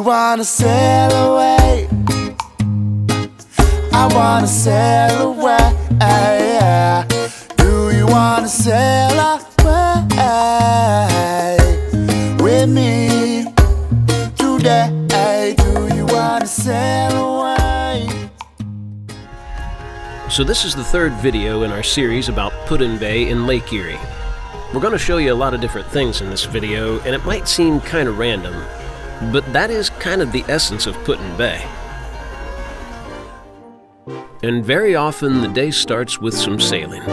wanna sail away? I wanna sail away. Do you wanna sail away with me today? Do you wanna sail away? So this is the third video in our series about Put-in Bay in Lake Erie. We're going to show you a lot of different things in this video, and it might seem kind of random, but that is kind of the essence of Put-in Bay. And very often the day starts with some sailing.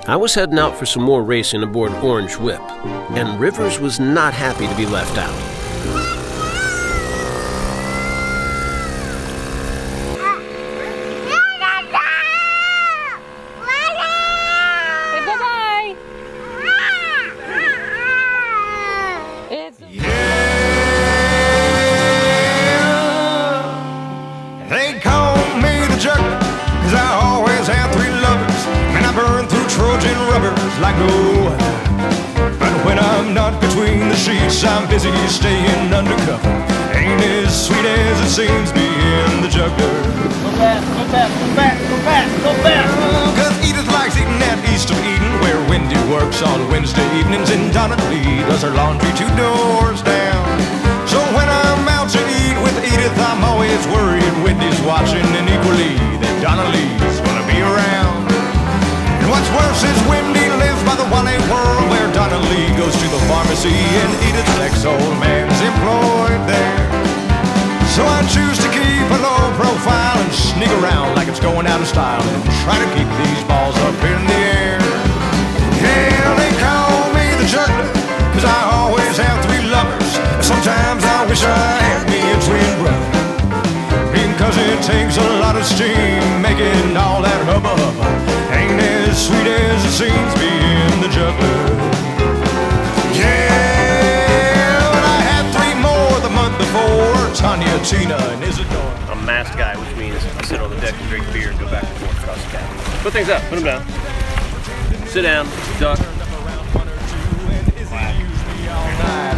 I was heading out for some more racing aboard Orange Whip, and Rivers was not happy to be left out. They call me the Juggler, 'cause I always have three lovers, and I burn through Trojan rubbers like no other. But when I'm not between the sheets, I'm busy staying undercover. Ain't as sweet as it seems being the Juggler. Go fast, go fast, go fast, go fast, go fast. 'Cause Edith likes eating at East of Eden, where Wendy works on Wednesday evenings, and Donna Lee does her laundry 2 doors down. So when I'm out to eat with Edith, I'm always worried Wendy's watching, and equally that Donna Lee's gonna be around. And what's worse is Wendy lives by the Wally World, where Donna Lee goes to the pharmacy, and Edith's ex-old man's employed there. So I choose to keep a low profile and sneak around like it's going out of style, and try to keep these balls up in the air. Yeah, they call me the Juggler, 'cause I always have 3 lovers. Sometimes I wish I had me a twin brother, because it takes a lot of steam making all that hubba hubba. Ain't as sweet as it seems being the Juggler. Yeah, but I had 3 more the month before, Tanya, Tina, and Isadora. I'm a masked guy, which means I sit on the deck and drink beer and go back and forth across the cabin. Put things up, put them down. Sit down, duck.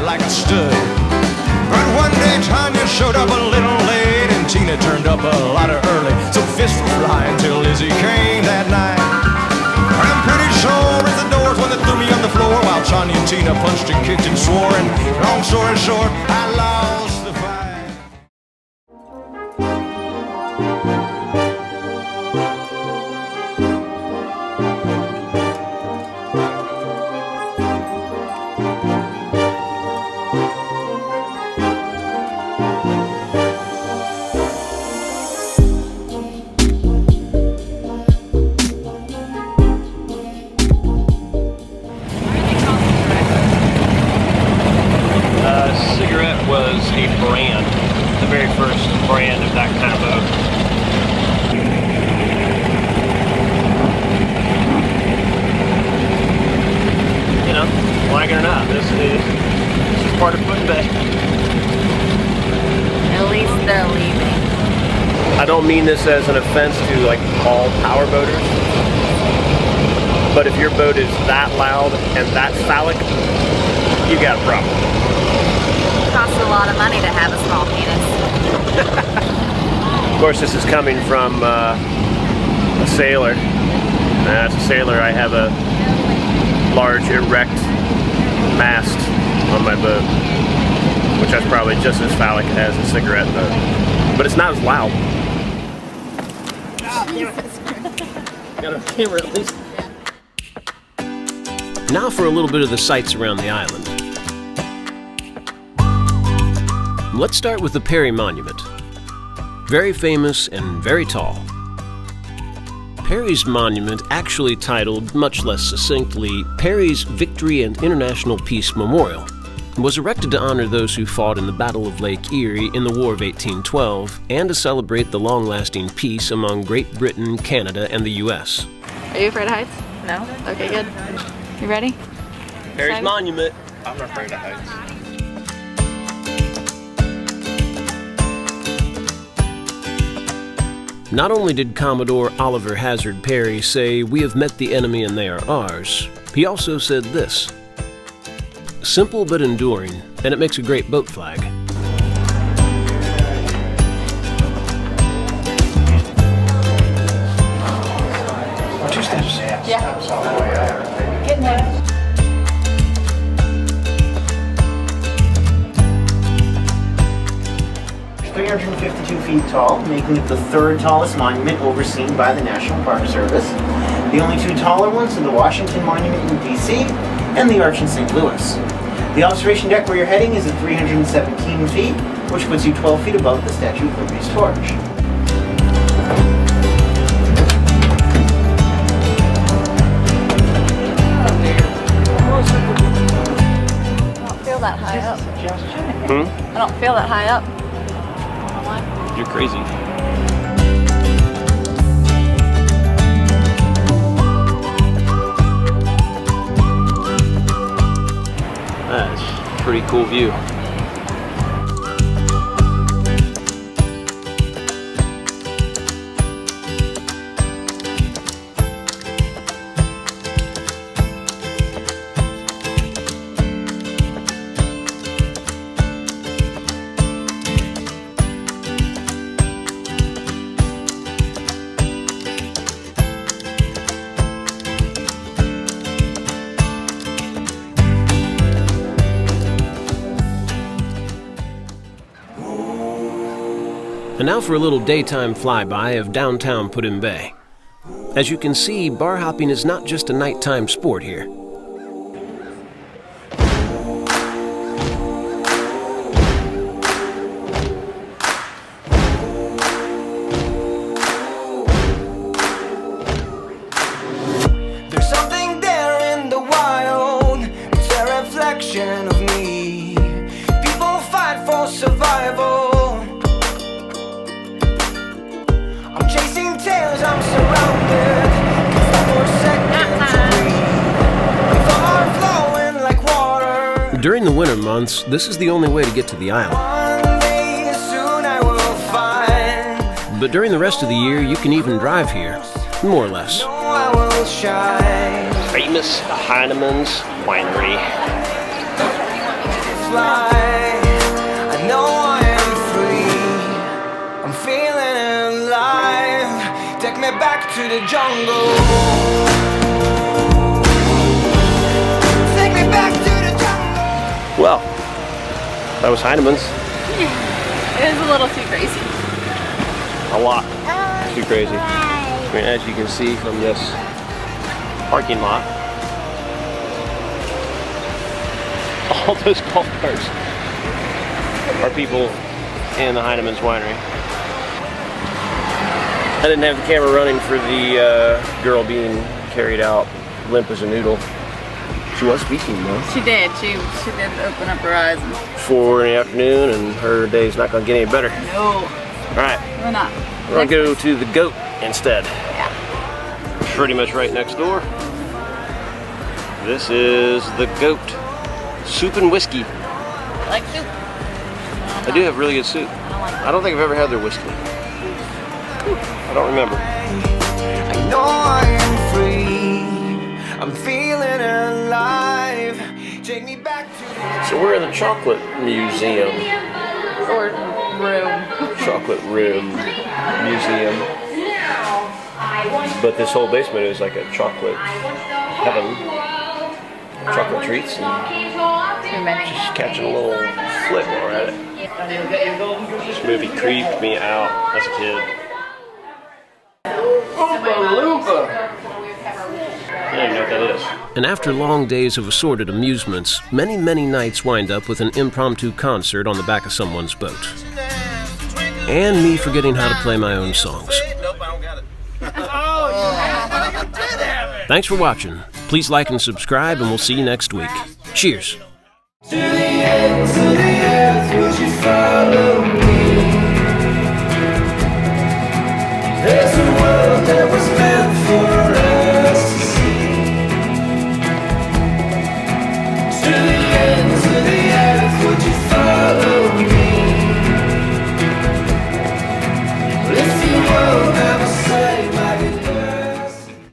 Like a stud. But one day Tanya showed up a little late, and Tina turned up a lot early. So fists were flying till Lizzie came that night. I'm pretty sure it's the doors when they threw me on the floor, while Tanya and Tina punched and kicked and swore. And long story short, I lost the fight. Cigarette was a brand, the very first brand of that kind of boat. You know, like it or not, this is part of Put-in Bay. At least they're leaving. I don't mean this as an offense to like all power boaters, but if your boat is that loud and that phallic, you got a problem. It costs a lot of money to have a small penis. Of course, this is coming from a sailor. As a sailor, I have a large erect mast on my boat, which is probably just as phallic as a cigarette boat, but it's not as loud. Got a camera at least. Now for a little bit of the sights around the island. Let's start with the Perry Monument. Very famous and very tall. Perry's monument, actually titled, much less succinctly, Perry's Victory and International Peace Memorial, was erected to honor those who fought in the Battle of Lake Erie in the War of 1812 and to celebrate the long-lasting peace among Great Britain, Canada, and the U.S. Are you afraid of heights? No? Okay, good. You ready? Perry's Monument. I'm not afraid of heights. Not only did Commodore Oliver Hazard Perry say, "We have met the enemy and they are ours," he also said this: "Simple but enduring, and it makes a great boat flag." Two steps. Yeah. Getting there. It's 352 feet tall, making it the third tallest monument overseen by the National Park Service. The only two taller ones are the Washington Monument in D.C. and the Arch in St. Louis. The observation deck where you're heading is at 317 feet, which puts you 12 feet above the Statue of Liberty's torch. That high up. I don't feel that high up. You're crazy. That's a pretty cool view. And now for a little daytime flyby of downtown Put-in Bay. As you can see, bar hopping is not just a nighttime sport here. There's something there in the wild, it's a reflection of me. People fight for survival. I'm chasing tails, I'm surrounded. Can't stop for a second to breathe. People are flowing like water. During the winter months, this is the only way to get to the island. One day soon I will find. But during the rest of the year, you can even drive here, more or less. No, I will shine. Famous Heinemann's Winery. Fly. I know I am free. I'm feeling alive. Take me back to the jungle. Take me back to the jungle. Well, that was Heinemann's. It was a little too crazy. A lot. Too crazy. I mean, as you can see from this parking lot, all those golf carts are people in the Heinemann's Winery. I didn't have the camera running for the girl being carried out limp as a noodle. She was speaking though. She did. She did open up her eyes. 4 in the afternoon, and her day's not going to get any better. No, All right, we're not. we're going to go to the Goat instead. Yeah. Pretty much right next door. This is the Goat. Soup and whiskey. I like soup. They do have really good soup. I don't think I've ever had their whiskey. I don't remember. I know I am free. I'm feeling alive. Take me back to the So we're in the Chocolate Museum. Or room. Chocolate Room Museum. But this whole basement is like a chocolate heaven. Chocolate treats and Too many. just catching a little flick while we're at it. This movie creeped me out as a kid. Oompa Loompa! I don't even know what that is. And after long days of assorted amusements, many, many nights wind up with an impromptu concert on the back of someone's boat. And me forgetting how to play my own songs. Thanks for watching. Please like and subscribe, and we'll see you next week. Cheers. To the end, to the